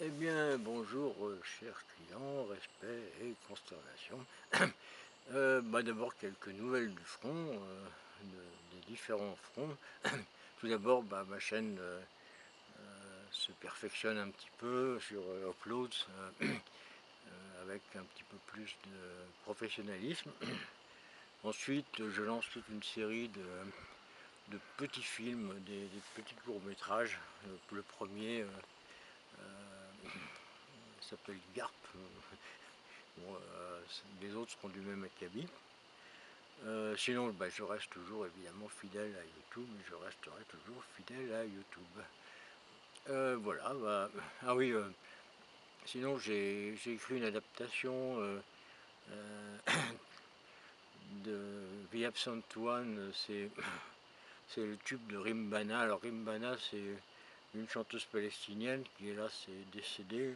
Eh bien, bonjour, chers clients, respect et consternation. D'abord, quelques nouvelles du front, des différents fronts. Tout d'abord, ma chaîne se perfectionne un petit peu sur Uploads, avec un petit peu plus de professionnalisme. Ensuite, je lance toute une série de petits films, des petits courts-métrages. Le premier s'appelle Garp. Bon, les autres seront du même acabit. Sinon, je reste toujours évidemment fidèle à YouTube, je resterai toujours fidèle à YouTube. Voilà, ah oui, sinon j'ai écrit une adaptation de The Absent One, c'est le tube de Rimbana. Alors Rimbana, c'est une chanteuse palestinienne qui, hélas, est décédée.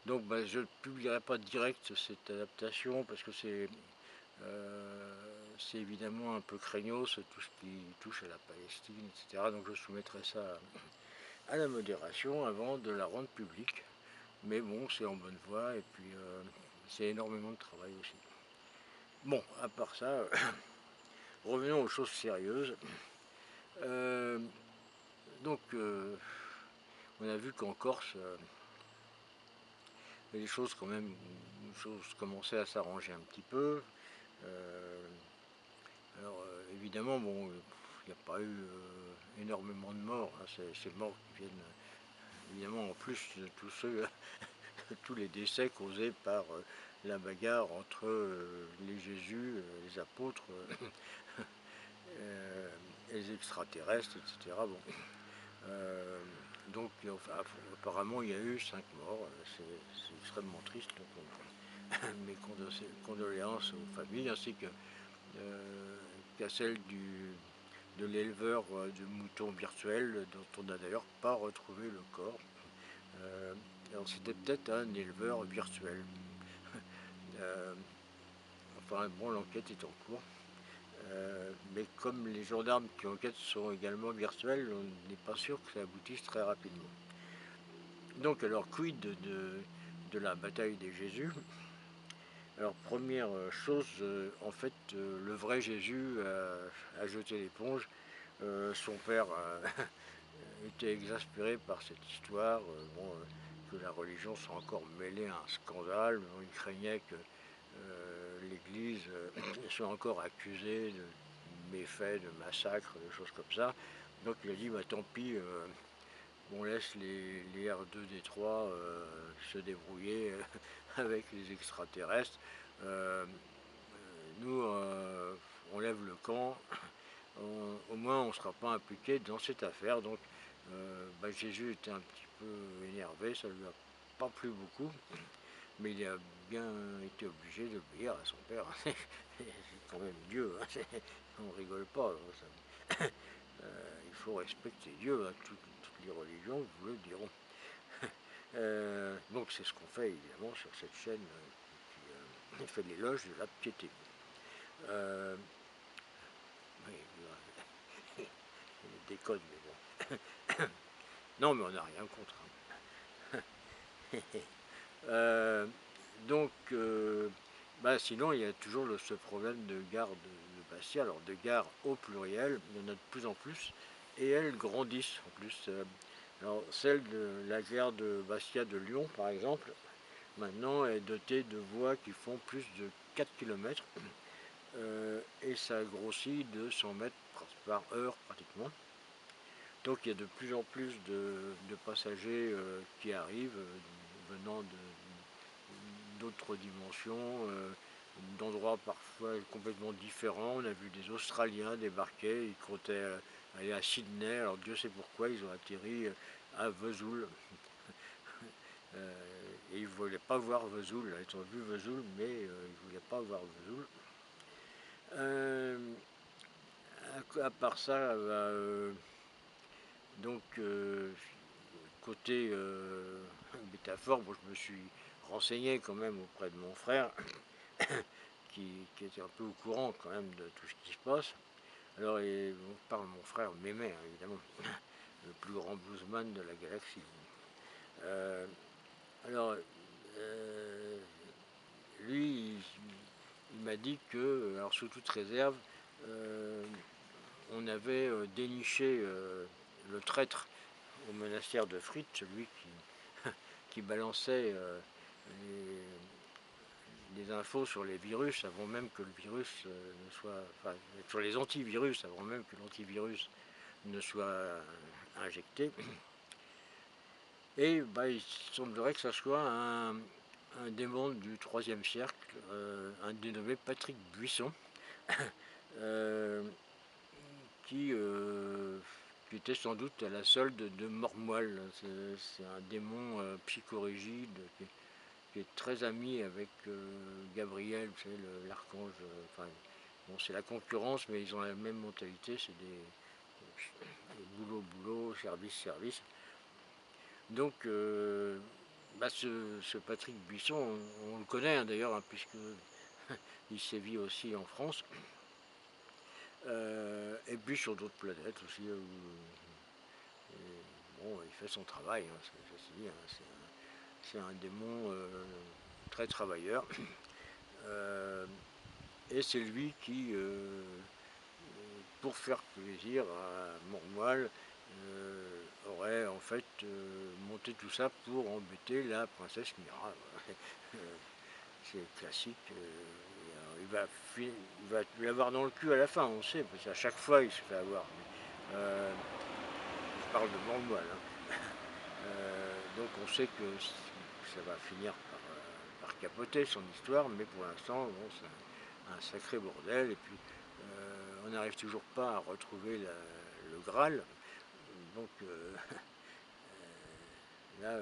Donc je ne publierai pas direct cette adaptation parce que c'est évidemment un peu craignos, tout ce qui touche à la Palestine, etc. Donc je soumettrai ça à la modération avant de la rendre publique. Mais bon, c'est en bonne voie et puis c'est énormément de travail aussi. Bon, à part ça, revenons aux choses sérieuses. Donc, on a vu qu'en Corse, les choses quand même, les choses commençaient à s'arranger un petit peu. Alors évidemment, bon, il n'y a pas eu énormément de morts, hein, ces morts qui viennent évidemment en plus de tous ceux, tous les décès causés par la bagarre entre les Jésus, les apôtres, les extraterrestres, etc. Bon. Donc enfin, apparemment il y a eu 5 morts, c'est extrêmement triste, donc mes condoléances aux familles ainsi qu'à celles de l'éleveur de moutons virtuels dont on n'a d'ailleurs pas retrouvé le corps. Alors c'était peut-être un éleveur virtuel. Enfin bon, l'enquête est en cours. Mais comme les gendarmes qui enquêtent sont également virtuels, on n'est pas sûr que ça aboutisse très rapidement. Donc alors quid de la bataille des Jésus? Alors première chose, en fait le vrai Jésus a jeté l'éponge. Son père était exaspéré par cette histoire, que la religion soit encore mêlée à un scandale. Il craignait que l'Église soit encore accusée de méfaits, de massacres, de choses comme ça. Donc il a dit, tant pis, on laisse les R2D3 se débrouiller avec les extraterrestres. Nous, on lève le camp. Au moins, on ne sera pas impliqué dans cette affaire. Donc, Jésus était un petit peu énervé, ça ne lui a pas plu beaucoup, mais il a bien été obligé d'obéir à son père. C'est quand même Dieu, hein. On rigole pas. Il faut respecter Dieu, hein. Toutes les religions vous le diront. Donc c'est ce qu'on fait évidemment sur cette chaîne qui fait l'éloge de la piété. Oui, il déconne, mais bon. Non, mais on n'a rien contre, hein. Donc, sinon, il y a toujours ce problème de gare de Bastia. Alors, de gares au pluriel, il y en a de plus en plus, et elles grandissent en plus. Alors, celle de la gare de Bastia de Lyon, par exemple, maintenant est dotée de voies qui font plus de 4 km, et ça grossit de 100 mètres par heure pratiquement. Donc il y a de plus en plus de passagers qui arrivent, venant d'autres dimensions, d'endroits parfois complètement différents. On a vu des Australiens débarquer, ils comptaient aller à Sydney, alors Dieu sait pourquoi ils ont atterri à Vesoul. Et ils ne voulaient pas voir Vesoul, ils ont vu Vesoul, mais ils ne voulaient pas voir Vesoul. À part ça, donc côté métaphore, je me suis renseigné quand même auprès de mon frère, qui était un peu au courant quand même de tout ce qui se passe. Alors, mon frère m'aimait, hein, évidemment. le plus grand bluesman de la galaxie. Euh, alors, lui, il m'a dit que, alors sous toute réserve, on avait déniché le traître au monastère de Frit, celui qui balançait des infos sur les virus avant même que le virus ne soit, enfin, sur les antivirus avant même que l'antivirus ne soit injecté. Et bah, il semblerait que ce soit un démon du IIIe siècle, un dénommé Patrick Buisson, qui était sans doute à la solde de Mormoile. C'est un démon psychorigide qui est très ami avec Gabriel, vous savez, l'archange. Enfin, bon, c'est la concurrence, mais ils ont la même mentalité, c'est des boulot, service. Donc, bah, ce Patrick Buisson, on le connaît hein, d'ailleurs, hein, puisque il sévit aussi en France, et puis sur d'autres planètes aussi. Bon, il fait son travail, hein, ceci dit, hein, c'est un démon très travailleur. Et c'est lui qui, pour faire plaisir à Mormoile, aurait en fait monté tout ça pour embêter la princesse Mira. C'est classique. Il va l'avoir dans le cul à la fin, on sait, parce qu'à chaque fois il se fait avoir. Je parle de Mormoile. Hein. Donc on sait que ça va finir par capoter son histoire, mais pour l'instant, bon, c'est un sacré bordel. Et puis on n'arrive toujours pas à retrouver le Graal. Donc là,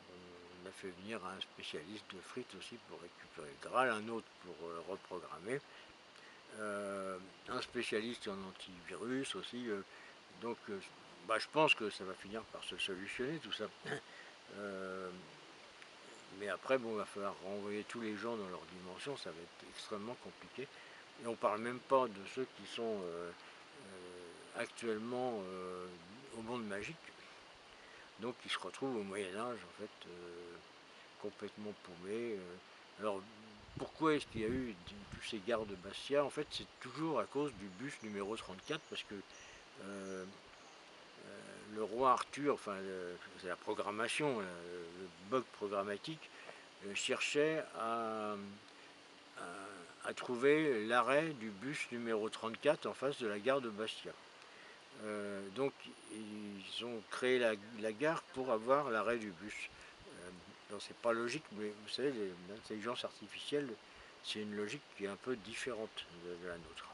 on a fait venir un spécialiste de frites aussi pour récupérer le Graal, un autre pour reprogrammer, un spécialiste en antivirus aussi. Donc bah, je pense que ça va finir par se solutionner tout ça. Mais après, bon, il va falloir renvoyer tous les gens dans leur dimension, ça va être extrêmement compliqué. Et on ne parle même pas de ceux qui sont actuellement au monde magique, donc qui se retrouvent au Moyen-Âge, en fait, complètement paumés. Alors, pourquoi est-ce qu'il y a eu tous ces gardes Bastia? En fait, c'est toujours à cause du bus numéro 34, parce que le roi Arthur, enfin, c'est la programmation, le bug programmatique, cherchait à trouver l'arrêt du bus numéro 34 en face de la gare de Bastia. Donc ils ont créé la gare pour avoir l'arrêt du bus. Donc c'est pas logique, mais vous savez, l'intelligence artificielle, c'est une logique qui est un peu différente de la nôtre.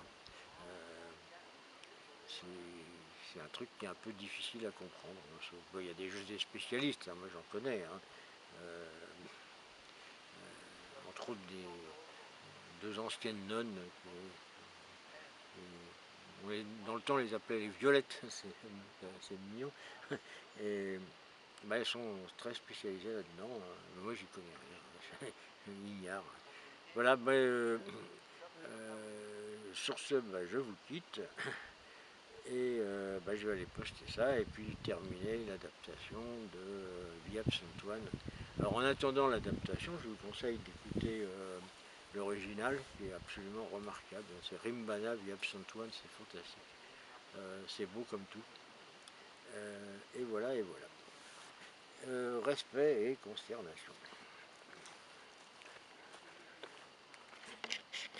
C'est un truc qui est un peu difficile à comprendre. Il y a des spécialistes, hein, moi j'en connais. Hein. Entre autres deux anciennes nonnes. Dans le temps, on les appelait les violettes, c'est mignon. Et bah, elles sont très spécialisées là-dedans. Mais moi, j'y connais rien. Ignare. Voilà, bah, sur ce, bah, je vous quitte. Et bah, je vais aller poster ça et puis terminer l'adaptation de The Absent One. Alors en attendant l'adaptation, je vous conseille d'écouter l'original qui est absolument remarquable. C'est Rimbana The Absent One, c'est fantastique. C'est beau comme tout. Et voilà, et voilà. Respect et consternation.